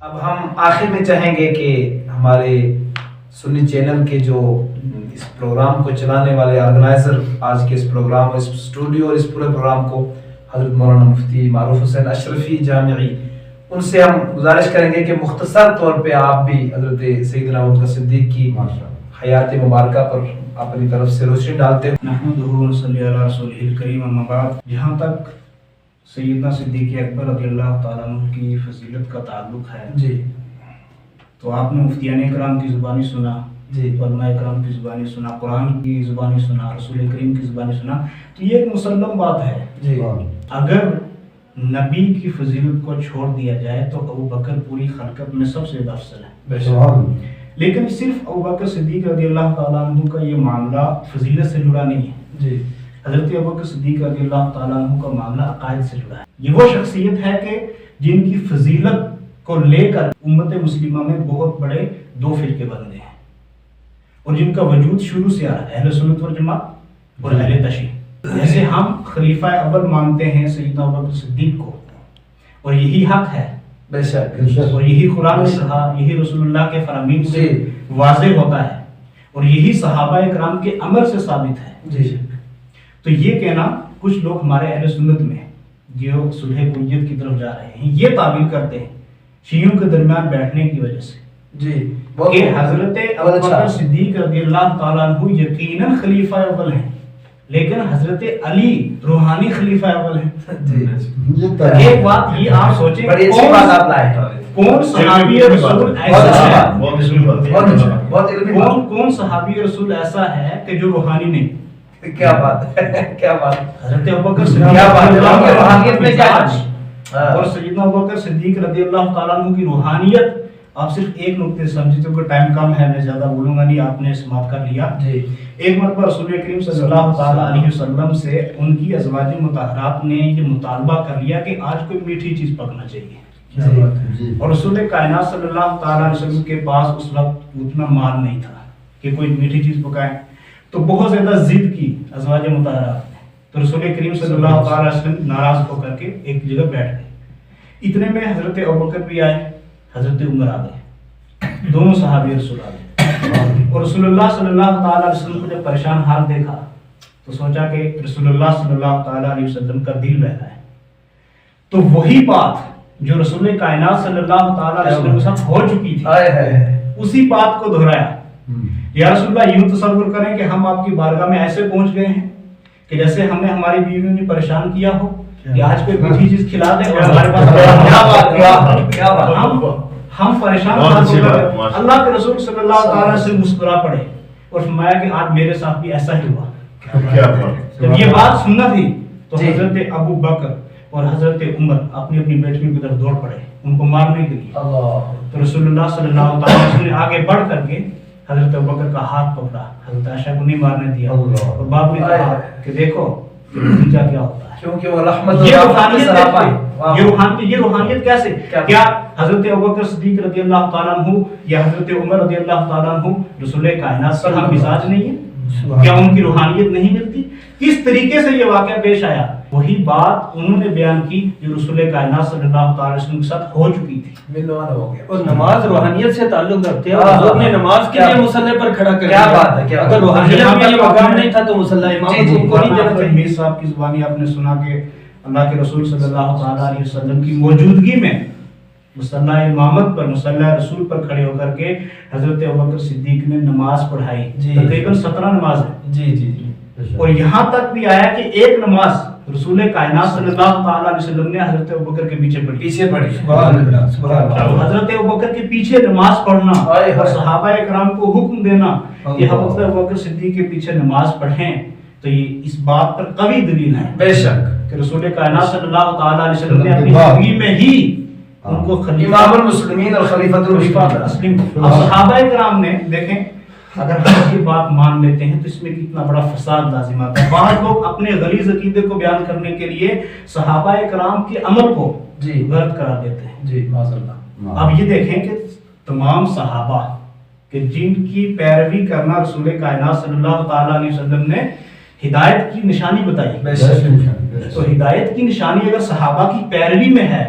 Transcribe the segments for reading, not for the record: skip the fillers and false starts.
اب ہم آخر میں چاہیں گے کہ ہمارے سنی چینل کے جو اس پروگرام کو چلانے والے آرگنائزر، آج کے اس پروگرام، اس اسٹوڈیو اور اس پورے پروگرام کو، حضرت مولانا مفتی معروف حسین اشرفی جامعی، ان سے ہم گزارش کریں گے کہ مختصر طور پہ آپ بھی حضرت سیدنا ابوبکر صدیق کی حیات مبارکہ پر اپنی طرف سے روشنی ڈالتے ہیں۔ نحمدہ و نصلی علی رسولہ الکریم، اما بعد۔ جہاں تک سیدنا صدیق اکبر رضی اللہ تعالیٰ عنہ کی فضیلت کا تعلق ہے، جی، تو آپ نے مفتیان اکرام کی زبانی سنا، جی، علماء اکرام کی زبانی سنا، قرآن کی زبانی سنا، رسول کریم کی زبانی سنا، تو یہ ایک مسلم بات ہے۔ جی، اگر نبی کی فضیلت کو چھوڑ دیا جائے تو ابوبکر پوری خلقت میں سب سے زیادہ افضل ہے، بے شک۔ لیکن صرف ابوبکر صدیق رضی اللہ تعالیٰ عنہ کا یہ معاملہ فضیلت سے جڑا نہیں ہے۔ جی، حضرت ابوبکر صدیق رضی اللہ تعالیٰ عنہ کا معاملہ عقائد سے جڑا ہے۔ یہ وہ شخصیت ہے کہ جن کی فضیلت کو لے کر امت مسلمہ میں بہت بڑے دو فرقے بندے ہیں، اور جن کا وجود شروع سے آ رہا ہے، اہل سنت والجماعت اور اہل تشیع۔ جیسے ہم خلیفہ اول مانتے ہیں سیدنا ابوبکر صدیق کو، اور یہی حق ہے، بے شک، اور یہی قرآن نے کہا، یہی رسول اللہ کے فرامین سے واضح ہوتا ہے، اور یہی صحابہ اکرام کے عمل سے ثابت ہے۔ جی، تو یہ کہنا کچھ لوگ ہمارے اہل سنت میں جو صلح کلیت کی طرف جا رہے ہیں، یہ تعبیر کرتے ہیں شیعوں کے درمیان بیٹھنے کی وجہ سے جی، کہ حضرت ابوبکر صدیق رضی اللہ تعالیٰ عنہ یقیناً خلیفہ اول ہیں، لیکن حضرت علی روحانی خلیفہ اول ہیں۔ جی، ایک بات یہ آپ سوچیں، بڑی اچھی بات آپ لائے۔ کون صحابی رسول ایسا ہے، بہت کون صحابی رسول ایسا ہے کہ جو روحانی نہیں؟ کیا بات ہے، کیا بات ہے، حضرت ابوبکر کیا بات ہے، آپ کی روحانیت میں کیا صدیق اور سیدنا ابوبکر صدیق رضی اللہ تعالیٰ عنہ کی روحانیت، آپ صرف ایک نقطے سمجھیں، کیونکہ ٹائم کم ہے، میں زیادہ بولوں گا نہیں، آپ نے سماعت کر لیا۔ جی، ایک مرتبہ رسول کریم صلی اللہ تعالیٰ علیہ وسلم سے ان کی ازواج مطہرات نے یہ مطالبہ کر لیا کہ آج کوئی میٹھی چیز پکنا چاہیے، اور رسول کائنات صلی اللہ تعالیٰ علیہ وسلم کے پاس اس وقت اتنا مال نہیں تھا کہ کوئی میٹھی چیز پکائے، تو بہت زیادہ ضد کی ازواج مطہرات نے، تو رسول کریم صلی اللہ تعالیٰ علیہ وسلم ناراض ہو کر کے ایک جگہ بیٹھ گئے۔ اتنے میں حضرت ابوبکر بھی آئے، حضرت عمر آ گئے، دونوں صحابی رسول آ گئے، اور رسول اللہ صلی اللہ تعالیٰ علیہ وسلم کو جب پریشان حال دیکھا تو سوچا کہ رسول اللہ صلی اللہ تعالیٰ علیہ وسلم کا دل بہلا ہے، تو وہی بات جو رسول کائنات صلی اللہ تعالیٰ علیہ وسلم کے ساتھ ہو چکی تھی، اسی بات کو دہرایا۔ یا رسول اللہ، یوں تصور کریں کہ ہم آپ کی بارگاہ میں ایسے پہنچ گئے ہیں کہ جیسے ہمیں ہماری بیویوں نے پریشان کیا ہو کہ آج کوئی میٹھی چیز کھلا دیں اور ہمارے پاس ہم پریشان ہو کر اللہ کے رسول صلی اللہ تعالیٰ سے مسکرا پڑے اور فرمایا کہ آج میرے ساتھ بھی ایسا ہی ہوا۔ جب یہ بات سننا تھی تو حضرت ابو بکر اور حضرت عمر اپنی اپنی بیٹیوں کی طرف دوڑ پڑے ان کو مارنے کے لیے، تو رسول اللہ صلی اللہ تعالیٰ علیہ وسلم نے آگے بڑھ کر کے حضرت ابوبکر کا ہاتھ پکڑا، حضرت عائشہ کو نہیں مارنے دیا، اور باپ نے کہا کہ دیکھو نتیجہ کیا ہوتا ہے، کیونکہ وہ رحمت یہ روحانیت کیسے؟ کیا حضرت ابوبکر صدیق رضی اللہ تعالیٰ عنہ یا حضرت عمر رضی اللہ تعالیٰ عنہ رسول کائنات پر ہم مزاج نہیں ہیں؟ کیا ان کی روحانیت نہیں ملتی؟ کس طریقے سے یہ واقعہ پیش آیا؟ وہی بات انہوں نے بیان کی جو رسول کائنات صلی اللہ تعالی وسلم کے ساتھ ہو چکی تھی۔ ملوانا ہو گیا، اور نماز روحانیت سے تعلق رکھتے ہیں، حضور نے نماز کے لیے مصلی پر کھڑا کر کیا بات ہے، اگر روحانیت میں یہ مقام نہیں تھا تو مصلی امام کو نہیں جانا چاہیے۔ میر صاحب کی زبانی آپ نے سنا کہ اللہ کے رسول صلی اللہ تعالی علیہ وسلم کی موجودگی میں مصلی امامت پر، مصلی رسول پر کھڑے ہو کر کے حضرت ابوبکر صدیق نے نماز پڑھائی، تقریباً 17 نماز ہے، جی جی جی، اور یہاں تک بھی آیا کہ ایک نماز رسول کائنات صلی اللہ تعالی علیہ وسلم نے حضرت ابوبکر کے پیچھے پڑھی، سبحان اللہ، سبحان اللہ۔ حضرت ابوبکر کے پیچھے نماز پڑھنا اور صحابہ کرام کو حکم دینا کہ حضرت ابوبکر صدیق کے پیچھے نماز پڑھیں، تو یہ اس بات پر قوی دلیل ہے بے شک کہ رسول کائنات صلی اللہ تعالی علیہ وسلم نے اپنی زندگی میں ہی ان کو امام المسلمین اور خلیفۃ المسلمین، اب صحابہ کرام نے دیکھیں، اگر ہم یہ بات مان لیتے ہیں تو اس میں کتنا بڑا فساد لازم آتا ہے۔ بعض لوگ اپنے غلیظ عقیدے کو بیان کرنے کے لیے صحابہ کرام کے عمل کو غلط قرار دیتے ہیں۔ جی معاذ اللہ۔ اب یہ دیکھیں کہ تمام صحابہ کہ جن کی پیروی کرنا رسول کائنات صلی اللہ تعالی علیہ وسلم نے ہدایت کی نشانی بتائی، تو ہدایت کی نشانی اگر صحابہ کی پیروی میں ہے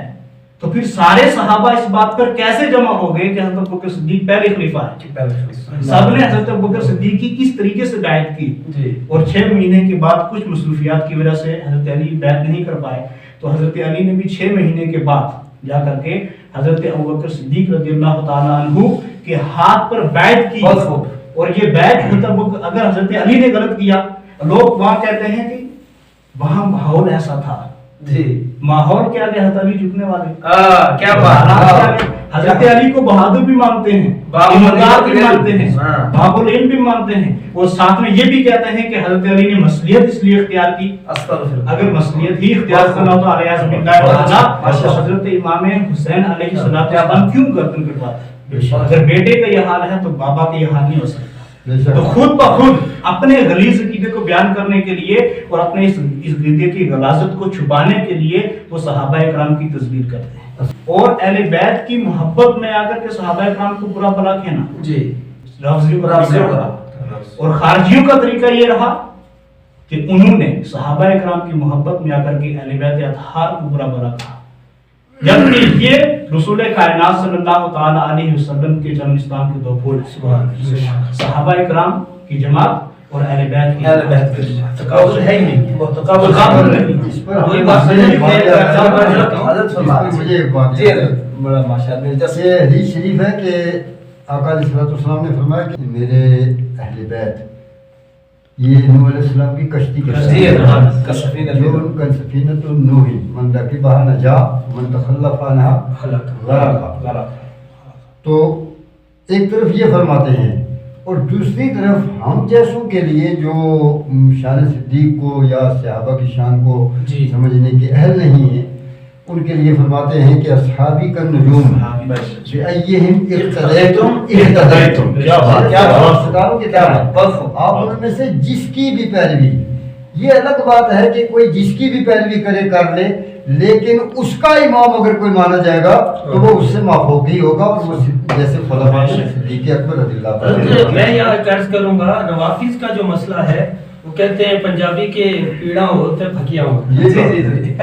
تو پھر سارے صحابہ اس بات پر کیسے جمع ہو گئے کہ حضرت ابوبکر صدیق پہلے خلیفہ ہے؟ سب نے حضرت ابوبکر صدیق کی کس طریقے سے بیعت کی، اور 6 مہینے کے بعد کچھ مصروفیات کی وجہ سے حضرت علی بیعت نہیں کر پائے، تو حضرت علی نے بھی 6 مہینے کے بعد جا کر کے حضرت ابوبکر صدیق رضی اللہ تعالی عنہ کے ہاتھ پر بیعت کی. اور یہ بیعت مطلب اگر حضرت علی نے غلط کیا، لوگ وہاں کہتے ہیں کہ وہاں ماحول ایسا تھا، ماحول کیا کہ حضرت علی جھکنے والے، کیا بات، حضرت علی کو بہادر بھی مانتے ہیں، ایماندار بھی مانتے ہیں، باب العلم بھی مانتے ہیں، اور ساتھ میں یہ بھی کہتے ہیں کہ حضرت علی نے مصلیحت اس لیے اختیار کی، اگر مصلیحت ہی اختیار کرنا تو علیہ السلام تو حضرت امام حسین علیہ السلام کیوں گردن کٹواتے؟ اگر بیٹے کا یہ حال ہے تو بابا کا یہ حال نہیں ہو سکتا. تو خود بخود اپنے غلیظ عقیدے کو بیان کرنے کے لیے اور اپنے اس عقیدے کی غلاظت کو چھپانے کے لیے وہ صحابہ کرام کی تصویر کرتے ہیں، اور اہل بیت کی محبت میں آ کر کے صحابہ کرام کو برا بھلا کہنا رافضیوں کا طریقہ، اور خارجیوں کا طریقہ یہ رہا کہ انہوں نے صحابہ کرام کی محبت میں آ کر کے اہل بیت اطہار کو برا بھلا کہا، جبکہ یہ رسول کائنات صلی اللہ تعالی علیہ وسلم کے جنم اسلام کے 2 پھول صحابہ کرام کی جماعت اور اہل بیت کی جماعت. تقابل ہے ہی نہیں، تقابل نہیں. وہی بات مجھے بڑا ماشاءاللہ یہ حدیث شریف ہے کہ آقا علیہ السلام نے فرمایا کہ میرے اہل بیت یہ نوح علیہ السلام کی کشتی کے سفینۃ نوح من رکبها نجا من تخلف عنها غرق. تو ایک طرف یہ فرماتے ہیں، اور دوسری طرف ہم جیسوں کے لیے جو شان صدیق کو یا صحابہ کی شان کو سمجھنے کے اہل نہیں ہیں، ان کے لیے فرماتے ہیں کہ اصحابی کا نجوم بأیہم اقتدیتم اہتدیتم. آپ ان میں سے جس کی بھی پیروی، یہ الگ بات ہے کہ کوئی جس کی بھی پیروی کرے کر لے، لیکن اس کا امام اگر کوئی مانا جائے گا تو وہ اس سے مافوق ہی ہوگا، اور وہ جیسے خلفاء صدیق اکبر رضی اللہ عنہ. میں یہاں عرض کروں گا، روافض کا جو مسئلہ ہے وہ کہتے ہیں پنجابی کے پیڑا ہوتے پھکیا ہوتے،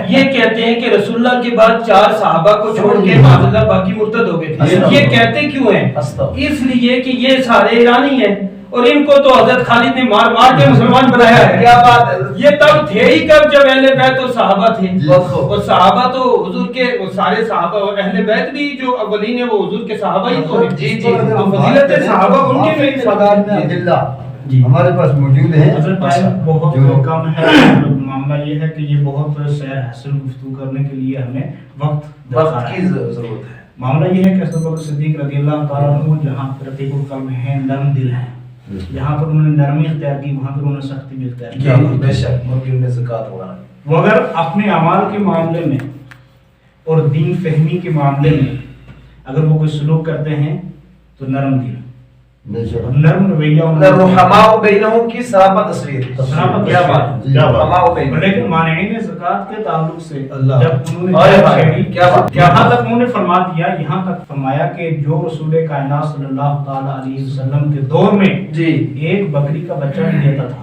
یہ کہتے ہیں کہ رسول اللہ کے بعد 4 صحابہ کو چھوڑ کے معاذ اللہ باقی مرتد ہو گئے تھے. یہ کہتے کیوں ہیں؟ اس لیے کہ یہ سارے ایرانی ہیں، اور ان کو تو حضرت خالد نے مار مار کے مسلمان بنایا ہے. کیا بات ہے، یہ تب تھے ہی کب جب اہل بیت اور صحابہ تھے، اور صحابہ تو حضور کے سارے صحابہ، اور اہل بیت بھی جو اولین ہیں وہ حضور کے صحابہ ہی تو ہیں. تو فضیلت صحابہ ان کے میں ہمارے پاس موجود ہیں. حضرت بہت کم ہے، معاملہ یہ ہے کہ یہ بہت سیر حاصل گفتگو کرنے کے لیے ہمیں وقت کی ضرورت ہے. معاملہ یہ ہے کہ حضرت ابوبکر صدیق رضی اللہ تعالیٰ عنہ جہاں پر رقیق القلب ہیں، نرم دل ہیں، جہاں پر انہوں نے نرمی اختیار کی وہاں پر انہوں نے سختی بھی اختیار کی. بے شک مرغیوں میں زکات ہوگا. وہ اگر اپنے اعمال کے معاملے میں اور دین فہمی کے معاملے میں اگر وہ کوئی سلوک کرتے ہیں تو نرم دل، نرم رویہ، رحماء بینہم کی صحابہ تصویر. کیا بات، رحماء بینہم. لیکن مانعین زکات کے تعلق سے جب انہوں نے یہاں تک انہوں نے فرما دیا، یہاں تک فرمایا کہ جو رسول کائنات صلی اللہ تعالی علیہ وسلم کے دور میں ایک بکری کا بچہ بھی دیتا تھا،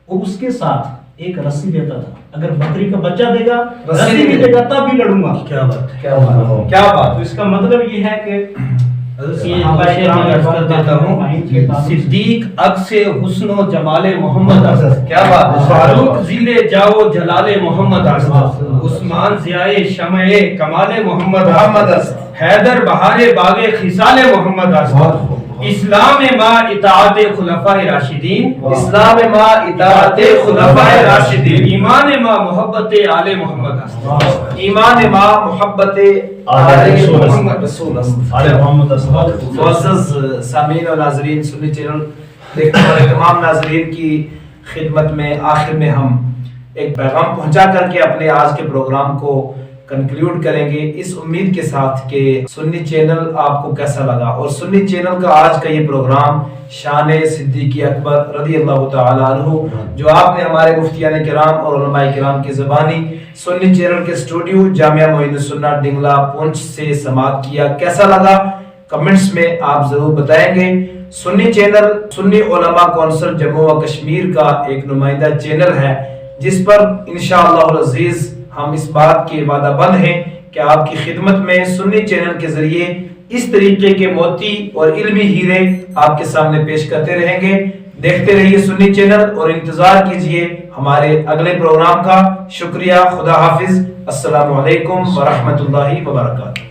اور اس کے ساتھ ایک رسی دیتا تھا. اگر بکری کا بچہ دے گا، رسی بھی دے گا، تب بھی لڑوں گا. کیا بات، کیا بات، کیا بات. تو اس کا مطلب یہ ہے کہ صدیق عکس حسن و جمال محمد، کیا بات. فاروق زیل جاؤ جلال محمد، عثمان ضیاء شمع کمال محمد، حیدر بہار باغ خصال محمد، اسلام ما اطاعت خلفاء راشدین، اسلام ما اطاعت خلفاء راشدین، ایمان ما محبت آل محمد، ایمان ما محبت آل محمد رسول اللہ. معزز سامعین و ناظرین سنی چینل دیکھنے والے تمام ناظرین کی خدمت میں آخر میں ہم ایک پیغام پہنچا کر کے اپنے آج کے پروگرام کو کنکلیوڈ کریں گے، اس امید کے ساتھ کہ سنی چینل آپ کو کیسا لگا، اور سنی چینل کا آج کا یہ پروگرام شان صدیق اکبر رضی اللہ تعالی عنہ جو آپ نے ہمارے مفتیان کرام اور علماء کرام کی زبانی سنی چینل کے اسٹوڈیو جامعہ معین السنہ ڈنگلا پونچھ سے سماعت کیا، کیسا لگا کمنٹس میں آپ ضرور بتائیں گے. سنی چینل سنی علماء کونسل جموں و کشمیر کا ایک نمائندہ چینل ہے، جس پر انشاءاللہ العزیز ہم اس بات کے وعدہ بند ہیں کہ آپ کی خدمت میں سنی چینل کے ذریعے اس طریقے کے موتی اور علمی ہیرے آپ کے سامنے پیش کرتے رہیں گے۔ دیکھتے رہیے سنی چینل اور انتظار کیجئے ہمارے اگلے پروگرام کا۔ شکریہ، خدا حافظ، السلام علیکم ورحمۃ اللہ وبرکاتہ۔